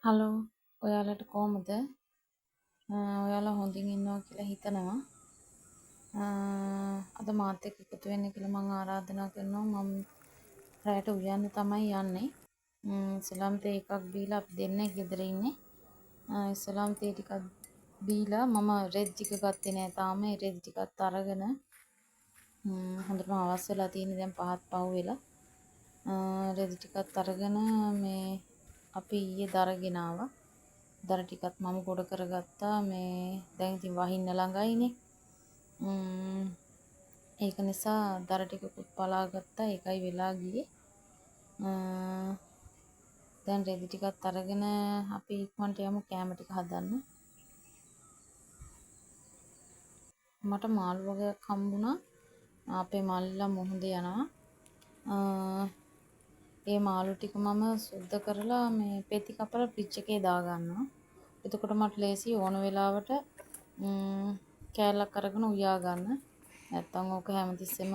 Hello ඔයාලට කොහමද? ඔයාලා හොඳින් ඉන්නවා කියලා හිතනවා. අද මාත් එක්ක එකතු වෙන්න කියලා මම ආරාධනා කරනවා. මම රැයට උයන්න තමයි යන්නේ. ඉස්ලාම් තේ එකක් බීලා අපි දෙන්නේ ගෙදර ඉන්නේ. ඉස්ලාම් තේ ටිකක් බීලා මම රෙද් ටික ගත්තේ නෑ තාම. ඒ රෙද් ටිකත් අරගෙන හොඳටම අවස් වෙලා තියෙන දැන් පහත් පහු වෙලා. රෙද් ටිකත් අරගෙන මේ අපි ඊයේ දරගෙන ආවා. දර ටිකත් මම ගොඩ කරගත්තා. මේ දැන් ඉතින් වහින්න ළඟයිනේ. ඒක නිසා දර ටිකකුත් පලා ගත්තා. ඒකයි වෙලා ගියේ. දැන් රෙදි ටිකත් අරගෙන අපි ඉක්මනට යමු කෑම ටික හදන්න. මට මාළු වගේක් හම්බුණා. අපේ මල්ලිලා මුහුද යනවා. ඒ මාළු ටික මම සුද්ධ කරලා මේ පෙති කපලා ෆ්‍රිජ් එකේ දාගන්නවා. එතකොට මට ලේසි ඕන වෙලාවට කෑල්ලක් අරගෙන උයා ගන්න. නැත්තම් ඕක හැමතිස්සෙම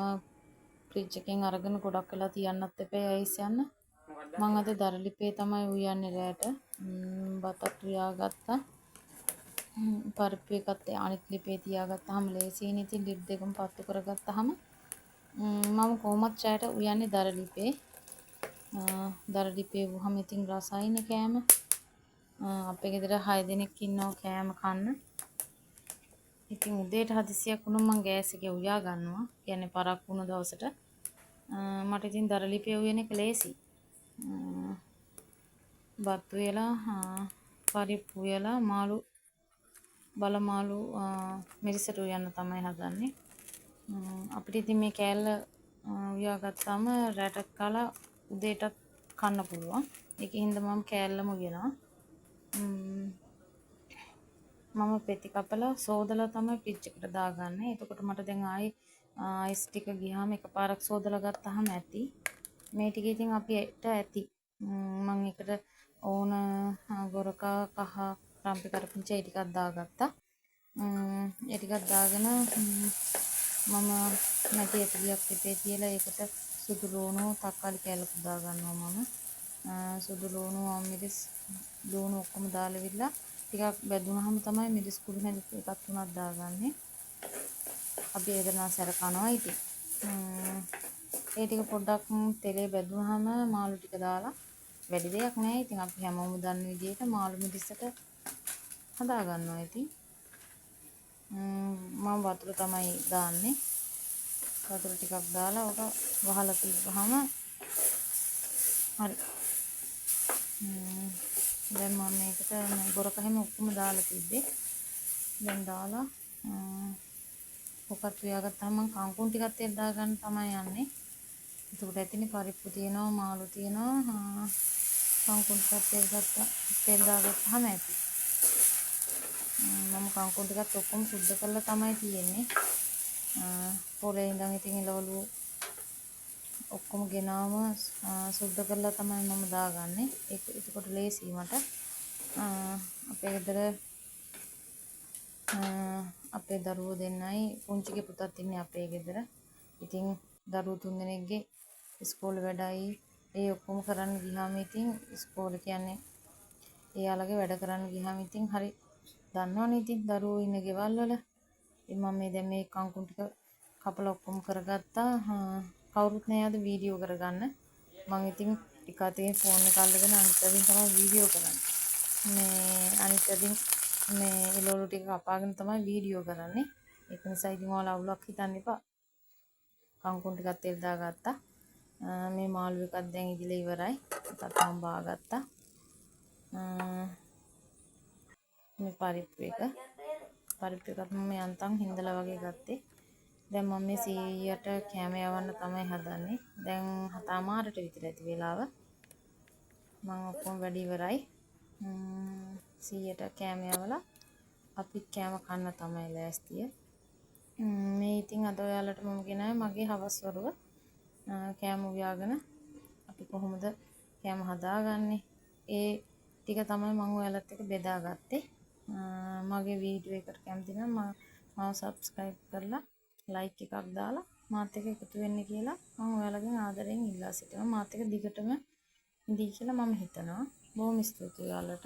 ෆ්‍රිජ් එකෙන් අරගෙන ගොඩක් වෙලා තියන්නත් එපා අයිස් යන්න. මම අද දරලිපේ තමයි උයන්නේ රැට. බතත් උයාගත්තා. පරිප්පු එකත් අනිත් ලිපේ තියාගත්තාම ලේසියිනේ. ඉතින් ලිප් දෙකම පත්තු කරගත්තාම මම කොහොමත් රැට උයන්නේ දරලිපේ. දරලිපේ වුවහම ඉතින් රසයිනේ කෑම. අපේ ගෙදර 6 දෙනෙක් ඉන්නවා කෑම කන්න. ඉතින් උදේට හදිසියක් වුණොත් මම ගෑස් එකේ උයා ගන්නවා. කියන්නේ පරක් වුණ දවසට. මට ඉතින් දරලිපේ උයන එක ලේසි. බත් වේලා පරිප්පු වේලා මාළු බලමාළු මිරිසට උයන්න තමයි හදන්නේ. අපිට ඉතින් මේ කෑල්ල උයා ගත්තාම රැටත් කාලා උදේටත් කන්න පුළුවන්. ඒකින් හින්දා මම කෑල්ලම උයනවා. මම පෙති කපලා සෝදලා තමයි ෆ්‍රිජ් එකට දාගන්නේ. එතකොට මට දැන් ආයේ අයිස් ටික ගියාම එකපාරක් සෝදලා ගත්තාම ඇති. මේ ටික ඉතින් අපිට ඇති. මම එකට ඕන ගොරකා කහ රම්පි කරපිංචා ඒ ටිකක් දාගත්තා. ඒ ටිකක් දාගෙන මම මැටි ඇටලියක් ටිකේ තියලා ඒකට සුදු ලුණු තක්කාලි කෑල්ලක් දා ගන්නවා මම. සුදු ලුණු මිරිස් ලුණු ඔක්කොම දාලා විල්ලා ටිකක් බැදුනහම තමයි මිරිස් කුඩු හැඳ එකක් තුනක් දාගන්නේ. අපි ඒක නම් සැර කනවා ඉතින්. ඒ ටික පොඩ්ඩක් තෙලේ බැදුනහම මාළු ටික දාලා වැඩි දෙයක් නෑ. ඉතින් අපි හැමෝම දන්න විදිහට මාළු මිරිසට හදා ගන්නවා ඉතින්. මම වතුර තමයි දාන්නේ. වතුර ටිකක් දාලා ඔක වහලා තිබ්බහම හරි. දැන් මම මේකට ගොරක හැම ඔක්කොම දාලා තිබ්බේ. දැන් දාලා ඔකත් උයාගත්තාම මම කංකුන් ටිකක් තෙල් දාගන්න තමයි යන්නේ. ඒකට ඇතිනේ පරිප්පු තියෙනවා මාළු තියෙනවා කංකුන් ටිකක් තෙල් දාගත්තාම ඇති. මම කංකුන් ටිකත් ඔක්කොම සුද්ධ කරලා තමයි තියෙන්නේ. පොලේ ඉඳන් ඉතින් එළවලු ඔක්කොම ගෙනාම සුද්ධ කරලා තමයි මම දාගන්නේ. ඒකට ලේසි මට. අපේ ගෙදර අපේ දරුවෝ දෙන්නයි පුංචිගේ පුතත් ඉන්නේ අපේ ගෙදර. ඉතින් දරුවෝ 3 දෙනෙක්ගේ ඉස්කෝලේ වැඩයි ඒ ඔක්කොම කරන්න ගියාම ඉතින් ඉස්කෝලේ කියන්නේ එයාලගේ වැඩ කරන්න ගියාම ඉතින් හරි දන්නවනේ ඉතින් දරුවෝ ඉන්න ගෙවල් වල. ඉතින් මම දැන් මේ කංකුන් ටික කපලා ඔක්කොම කරගත්තා. කවුරුත් නෑ අද වීඩියෝ කරගන්න. මම ඉතින් එක අතකින් ෆෝන් එක අල්ලගෙන අනිත් අතින් තමයි වීඩියෝ කරන්නේ. මේ අනිත් අතින් මේ එළවලු ටික කපාගෙන තමයි වීඩියෝ කරන්නේ. ඒක නිසා ඉතින් ඔයාලා අවුලක් හිතන්න එපා. කංකුන් ටිකක් තෙල් දාගත්තා. මේ මාළු එකක් දැන් ඉදිලා ඉවරයි. ඒකත් මම බාගත්තා. මේ පරිප්පු එකත් මම යන්තම් හිඳලා වගේ ගත්තේ. දැන් මම මේ 100ට කැම යවන්න තමයි හදන්නේ. දැන් 7:00ට විතර ඇති වෙලාව. මම ඔක්කොම වැඩි ඉවරයි. 100ට කැම යවලා අපි කැම කන්න තමයි ලෑස්තිය. මේ ඉතින් අද ඔයාලට මම ගෙනාවේ මගේ හවස් වරුව. කැම උයාගෙන අපි කොහොමද කැම හදාගන්නේ? ඒ ටික තමයි මම ඔයාලත් එක්ක බෙදාගත්තේ. මගේ වීඩියෝ එකට කැමති නම් මාව සබ්ස්ක්‍රයිබ් කරලා ලයික් එකක් දාලා මාත් එක්ක එකතු වෙන්න කියලා මම ඔයාලගෙන් ආදරෙන් ඉල්ලා සිටිනවා. මාත් එක්ක දිගටම ඉඳී කියලා මම හිතනවා. බොහොම ස්තුතියි ඔයාලට.